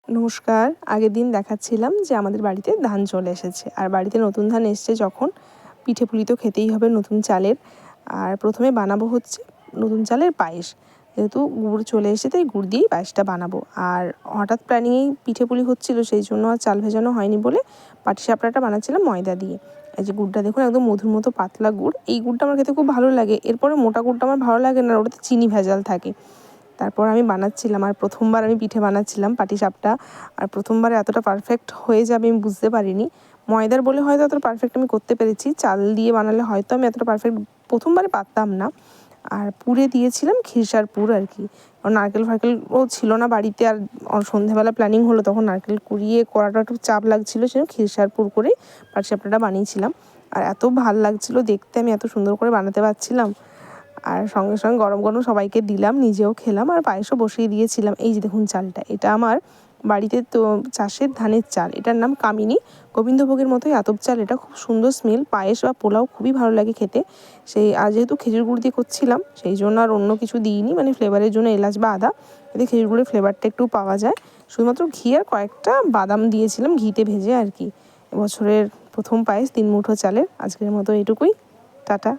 নমস্কার। আগের দিন দেখাচ্ছিলাম যে আমাদের বাড়িতে ধান চলে এসেছে, আর বাড়িতে নতুন ধান এসছে যখন পিঠে পুলি তো খেতেই হবে নতুন চালের। আর প্রথমে বানাবো হচ্ছে নতুন চালের পায়েস, যেহেতু গুড় চলে এসেছে তাই গুড় দিয়েই পায়েসটা বানাবো। আর হঠাৎ প্ল্যানিংয়েই পিঠে পুলি হচ্ছিলো, সেই জন্য আর চাল ভেজানো হয়নি বলে পাটিসাপটাটা বানাচ্ছিলাম ময়দা দিয়ে। এই যে গুড়টা দেখুন, একদম মধুর মতো পাতলা গুড়। এই গুড়টা আমার খেতে খুব ভালো লাগে। এরপরে মোটা গুড়টা আমার ভালো লাগে না, ওটাতে চিনি ভেজাল থাকে। তারপর আমি বানাচ্ছিলাম, আর প্রথমবার আমি পিঠে বানাচ্ছিলাম পাটিসাপটা। আর প্রথমবারে এতটা পারফেক্ট হয়ে যাবে আমি বুঝতে পারিনি। ময়দার বলে হয়তো এতটা পারফেক্ট আমি করতে পেরেছি, চাল দিয়ে বানালে হয়তো আমি এতটা পারফেক্ট প্রথমবারে পারতাম না। আর পুরে দিয়েছিলাম খিরসার পুর আর কি, কারণ নারকেল ফারকেলও ছিল না বাড়িতে। আর সন্ধ্যেবেলা প্ল্যানিং হলো, তখন নারকেল কুড়িয়ে করাটা একটু চাপ লাগছিলো, সেজন্য খিরসার পুর করেই পাটিসাপটাটা বানিয়েছিলাম। আর এত ভাল লাগছিলো দেখতে, আমি এত সুন্দর করে বানাতে পারছিলাম। আর সঙ্গে সঙ্গে গরম গরম সবাইকে দিলাম, নিজেও খেলাম, আর পায়েসও বসিয়ে দিয়েছিলাম। এই যে দেখুন চালটা, এটা আমার বাড়িতে তো চাষের ধানের চাল, এটার নাম কামিনী। গোবিন্দভোগের মতোই আতপ চাল, এটা খুব সুন্দর স্মেল, পায়েস বা পোলাও খুবই ভালো লাগে খেতে। আর যেহেতু খেজুর গুড় দিয়ে করছিলাম, সেই জন্য আর অন্য কিছু দিইনি, মানে ফ্লেভারের জন্য এলাচ বা আদা, এতে খেজুর গুড়ের ফ্লেভারটা একটু পাওয়া যায়। শুধুমাত্র ঘি আর কয়েকটা বাদাম দিয়েছিলাম ঘিতে ভেজে আর কি। এবছরের প্রথম পায়েস 3 মুঠো চালের। আজকের মতো এটুকুই। টাটা।